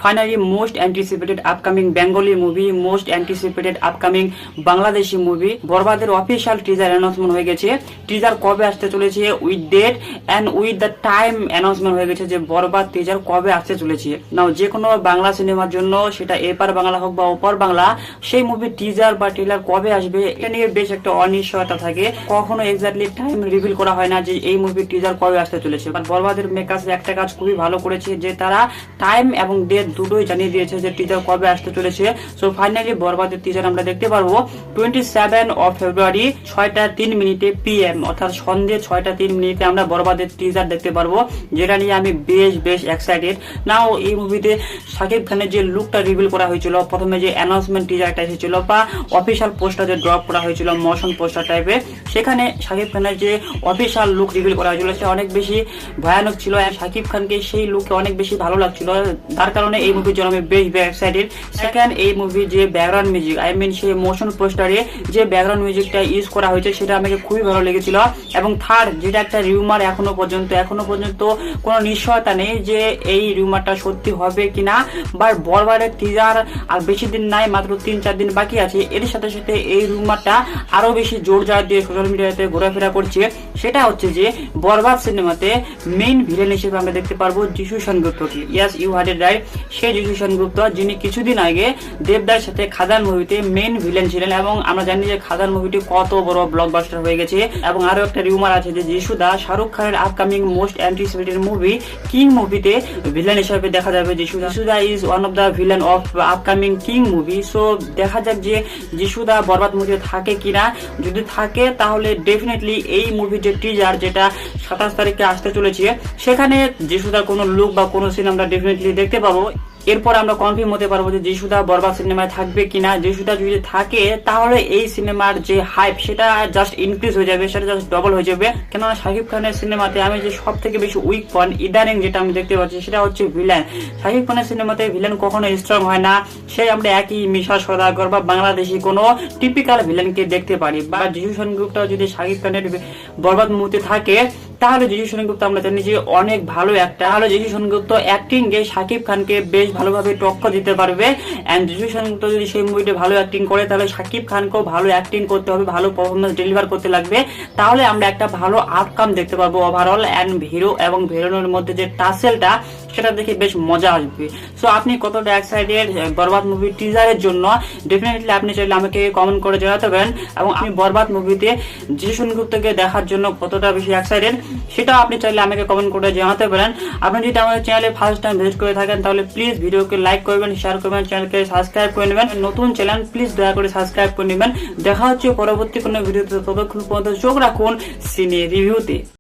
Finally most anticipated upcoming Bengali movie, most anticipated upcoming Bangladeshi movie বরবাদের official teaser announcement হয়ে গেছে। Teaser কবে আসতে চলেছে with date and with the time announcement হয়ে গেছে যে বরবাদ টিজার কবে আসতে চলেছে। নাও যে কোনো বাংলা সিনেমার জন্য সেটা এপার বাংলা হোক বা ওপার বাংলা, সেই মুভি টিজার বা ট্রেলার কবে আসবে এটা নিয়ে বেশ একটা অনিশ্চয়তা থাকে। কখনো এক্স্যাক্টলি টাইম রিভিল করা হয় না যে এই মুভির টিজার কবে আসতে চলেছে। বাট বরবাদের মেকার্স একটা কাজ খুবই ভালো করেছে যে তারা টাইম এবং ডেট দুটোই জানিয়ে দিয়েছে যে টিজার কবে আসতে চলেছে। সো ফাইনালি বরবাদের টিজার আমরা দেখতে পারবো 27 ফেব্রুয়ারি 6:03 PM, অর্থাৎ সন্ধ্যে 6:03 আমরা বরবাদের টিজার দেখতে পারবো, যেটা নিয়ে আমি বেশ এক্সাইটেড। নাও এই মুভিতে শাকিব খানের যে লুকটা রিভিল করা হয়েছিল, প্রথমে যে অ্যানাউন্সমেন্ট টিজারটা এসেছিল বা অফিসিয়াল পোস্টার যে ড্রপ করা হয়েছিল মোশন পোস্টার টাইপের, সেখানে শাকিব খানের যে অফিসিয়াল লুক রিভিল করা হয়েছিল সেটা অনেক বেশি ভয়ানক ছিল। শাকিব খানকে সেই লুকে অনেক বেশি ভালো লাগছিল, তার কারণে এই মুভির জন্য আমি বেশ এক্সাইটেড। সেকেন্ড, এই মুভি যে ব্যাকগ্রাউন্ড মিউজিক, আই মিন সেই মোশন পোস্টারে যে ব্যাকগ্রাউন্ড মিউজিকটা ইউজ করা হয়েছে সেটা আমাকে খুবই ভালো লেগেছিল। এবং থার্ড, যেটা একটা রিউমার এখনো পর্যন্ত কোনো নিশ্চয়তা নেই যে এই রিউমারটা সত্যি হবে কিনা, বা বরবাদের টিজার আর বেশি দিন নাই, মাত্র 3-4 দিন বাকি আছে। এর সাথে সাথে এই রিউমারটা আরো বেশি জোর জার দিয়ে সোশ্যাল মিডিয়াতে ঘোরাফেরা করছে। সেটা হচ্ছে যে বরবাদ সিনেমাতে মেইন ভিলেন হিসেবে আমরা দেখতে পারবো যিশু সেনগুপ্তকে। Yes, you heard it right, সে যিশু সেনগুপ্ত, যিনি কিছুদিন আগে দেবদার সাথে খাদান মুভিতে মেইন ভিলেন ছিলেন। এবং আমরা জানি যে খাদান মুভিটি কত বড় ব্লকবাস্টার হয়ে গেছে। এবং আরো একটা রিউমার আছে যে যিশুদা শাহরুখ খানের upcoming most anticipated movie King মুভিতে ভিলেন হিসেবে দেখা যাবে। যিশুদা is one of the villain of upcoming King movie. So দেখা যাক যে যিশুদা বরবাদ মুভিতে থাকে কিনা। যদি থাকে তাহলে ডেফিনেটলি এই মুভির যে টিজার, যেটা 27 তারিখে আসতে চলেছে, সেখানে যিশুদার কোনো লুক বা কোনো সিন আমরা ডেফিনেটলি দেখতে পাবো। এরপর আমরা কনফার্ম হতে পারবো যে যিশুদা বরবাদ সিনেমায় থাকবে কিনা। যিশুদা যদি থাকে তাহলে এই সিনেমার যে হাইপ সেটা জাস্ট ইনক্রিজ হয়ে যাবে, সেটা জাস্ট ডবল হয়ে যাবে। কেননা শাকিব খানের সিনেমাতে আমি যে সব থেকে বেশি উইক পয়েন্ট ইদানিং যেটা আমি দেখতে পাচ্ছি সেটা হচ্ছে ভিলেন। শাকিব খানের সিনেমাতে ভিলেন কখনো স্ট্রং হয় না। সে আমরা একই মিশা সদাগর বা বাংলাদেশি কোনো টিপিক্যাল ভিলেনকে দেখতে পারি। বা যিশু সেনগুপ্ত যদি শাকিব খানের বরবাদ মুভিতে থাকে তাহলে যিশু সেনগুপ্ত আমরা জানি যে অনেক ভালো একটা, তাহলে যিশু সেনগুপ্ত অ্যাক্টিং এ শাকিব খানকে বেশ ভালোভাবে টক্কর দিতে পারবে। এন্ড যিশু সেনগুপ্ত যদি সেই মুভিতে ভালো অ্যাক্টিং করে তাহলে শাকিব খানকেও ভালো অ্যাক্টিং করতে হবে, ভালো পারফরমেন্স ডেলিভার করতে লাগবে। তাহলে আমরা একটা ভালো আউটকাম দেখতে পারবো ওভারঅল। এন্ড হিরো এবং ভিলেনের মধ্যে যে টাসেলটা সেটা দেখে বেশ মজা আসবে। সো আপনি কতটা এক্সাইটেড বরবাদ মুভি টিজারের জন্য ডেফিনেটলি আপনি চাইলে আমাকে কমেন্ট করে জানাতে পারেন। এবং আমি বরবাদ মুভিতে যিশু সেনগুপ্তকে দেখার জন্য কতটা বেশি এক্সাইটেড সেটা আপনি চাইলে আমাকে কমেন্ট করে জানাতে পারেন। আপনি যদি আমাদের চ্যানেলে ফার্স্ট টাইম ভিজিট করে থাকেন তাহলে প্লিজ ভিডিওকে লাইক করবেন, শেয়ার করবেন, চ্যানেলকে সাবস্ক্রাইব করে নেবেন। নতুন চ্যানেল প্লিজ দয়া করে সাবস্ক্রাইব করে নেবেন। দেখা হচ্ছে পরবর্তী কোনো ভিডিওতে, ততক্ষণ পর্যন্ত চোখ রাখুন সিনে রিভিউতে।